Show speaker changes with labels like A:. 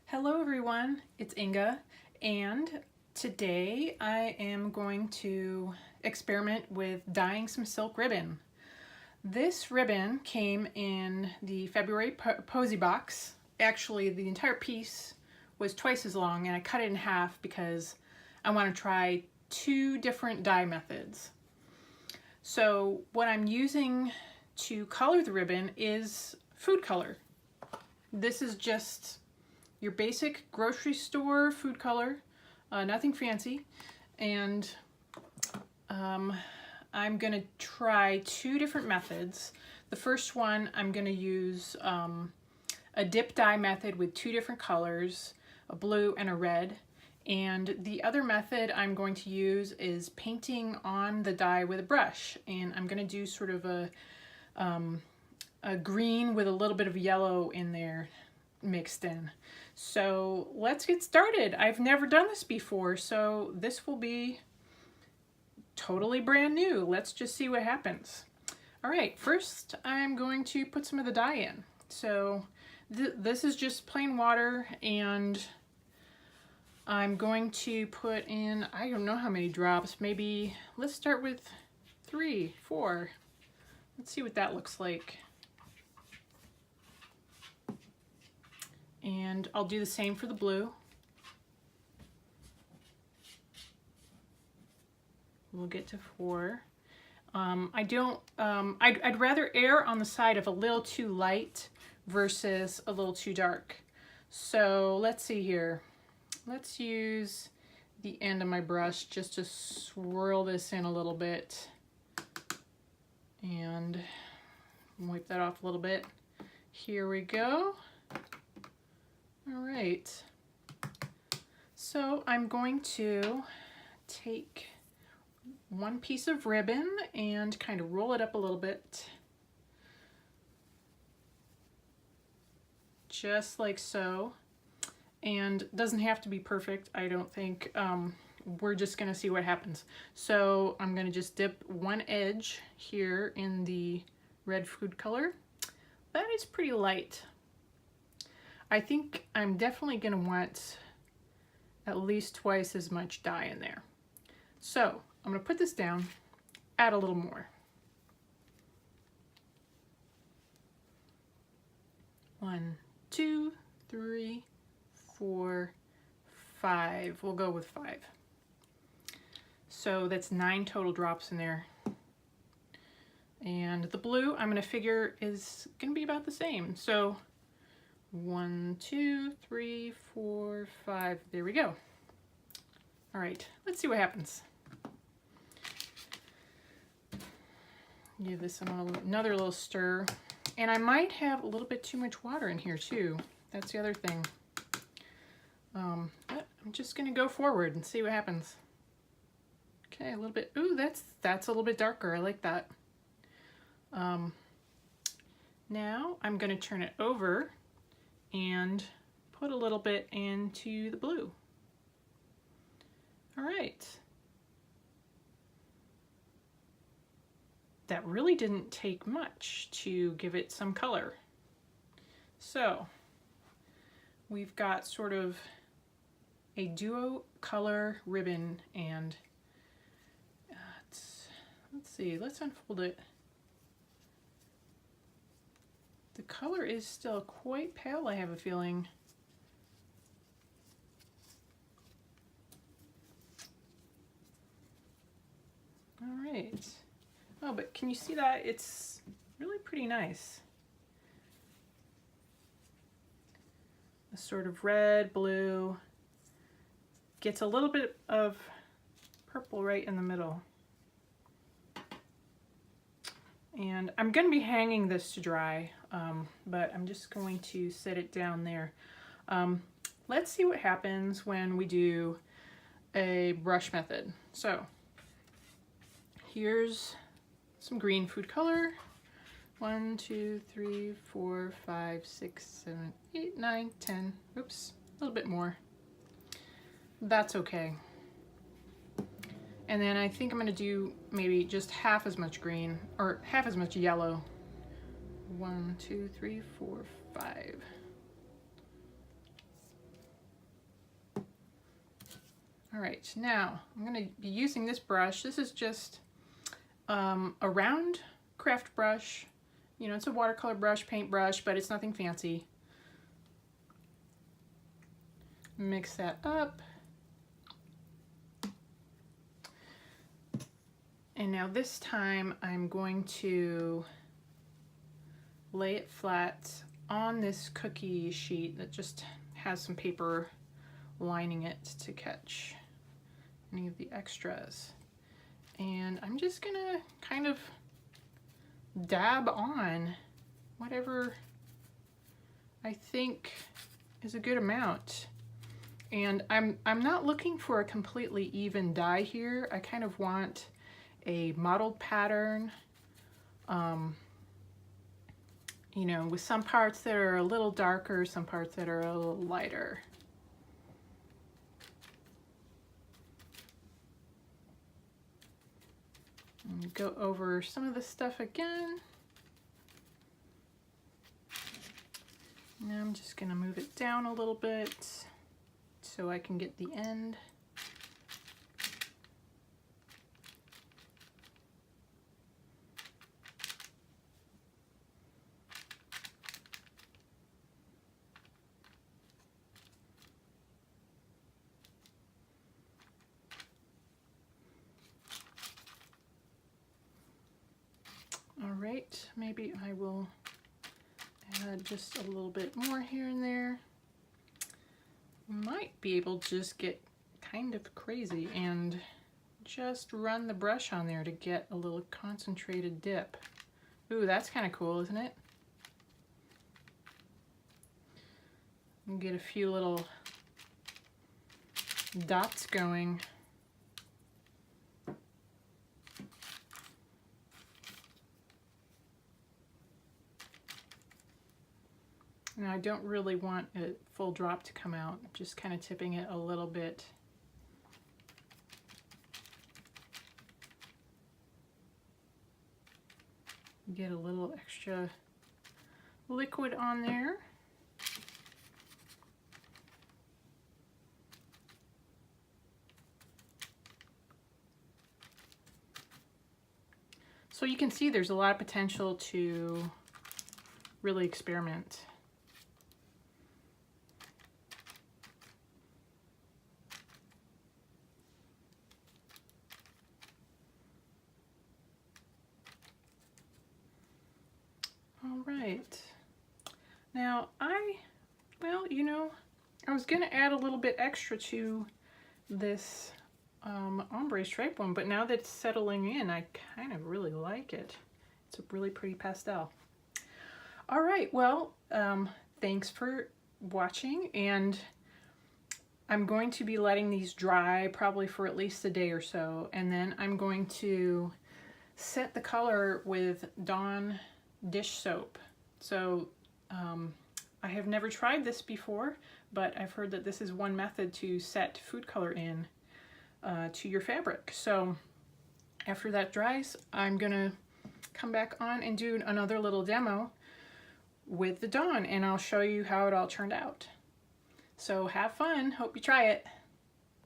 A: Hello everyone, it's Inga, and today I am going to experiment with dyeing some silk ribbon. This ribbon came in the February Posy box. Actually, the entire piece was twice as long, and I cut it in half because I want to try two different dye methods. So what I'm using to color the ribbon is food color. This is just your basic grocery store food color, nothing fancy. And I'm gonna try two different methods. The first one, I'm gonna use a dip dye method with two different colors, a blue and a red. And the other method I'm going to use is painting on the dye with a brush. And I'm gonna do sort of a green with a little bit of yellow in there mixed in. So let's get started. I've never done this before, so this will be totally brand new. Let's just see what happens. All right, first I'm going to put some of the dye in. So this is just plain water, and I'm going to put in, I don't know how many drops, maybe let's start with 3, 4. Let's see what that looks like. And I'll do the same for the blue. We'll get to 4. I'd rather err on the side of a little too light versus a little too dark. So let's see here. Let's use the end of my brush just to swirl this in a little bit and wipe that off a little bit. Here we go. All right, so I'm going to take one piece of ribbon and kind of roll it up a little bit, just like so. And it doesn't have to be perfect, I don't think. We're just gonna see what happens. So I'm gonna just dip one edge here in the red food color. That is pretty light. I think I'm definitely going to want at least twice as much dye in there. So I'm going to put this down, add a little more. 1, 2, 3, 4, 5. We'll go with 5. So that's 9 total drops in there. And the blue, I'm going to figure is going to be about the same. So 1, 2, 3, 4, 5. There we go. All right, let's see what happens. Give this another little stir. And I might have a little bit too much water in here too. That's the other thing. But I'm just gonna go forward and see what happens. Okay, a little bit. Ooh, that's a little bit darker. I like that. Now I'm gonna turn it over and put a little bit into the blue. All right. That really didn't take much to give it some color. So we've got sort of a duo color ribbon, and let's see, let's unfold it. The color is still quite pale, I have a feeling. All right. Oh, but can you see that? It's really pretty nice. A sort of red, blue, gets a little bit of purple right in the middle. And I'm going to be hanging this to dry, but I'm just going to set it down there. Let's see what happens when we do a brush method. So here's some green food color. 1, 2, 3, 4, 5, 6, 7, 8, 9, 10. Oops, a little bit more. That's okay. And then I think I'm going to do maybe just half as much green, or half as much yellow. 1, 2, 3, 4, 5. All right, now I'm going to be using this brush. This is just a round craft brush. You know, it's a watercolor brush, paint brush, but it's nothing fancy. Mix that up. And now this time I'm going to lay it flat on this cookie sheet that just has some paper lining it to catch any of the extras. And I'm just gonna kind of dab on whatever I think is a good amount. And I'm not looking for a completely even dye here. I kind of want a mottled pattern, you know, with some parts that are a little darker, some parts that are a little lighter. And go over some of the stuff again. Now I'm just going to move it down a little bit so I can get the end. All right, maybe I will add just a little bit more here and there. Might be able to just get kind of crazy and just run the brush on there to get a little concentrated dip. Ooh, that's kind of cool, isn't it? And get a few little dots going. Now I don't really want a full drop to come out, just kind of tipping it a little bit. Get a little extra liquid on there. So you can see there's a lot of potential to really experiment. All right. Now well, you know, I was gonna add a little bit extra to this ombre stripe one, but now that it's settling in, I kind of really like it. It's a really pretty pastel. All right, well, thanks for watching, and I'm going to be letting these dry probably for at least a day or so, and then I'm going to set the color with Dawn dish soap. So I have never tried this before, but I've heard that this is one method to set food color in to your fabric. So after that dries, I'm gonna come back on and do another little demo with the Dawn, and I'll show you how it all turned out. So have fun, hope you try it.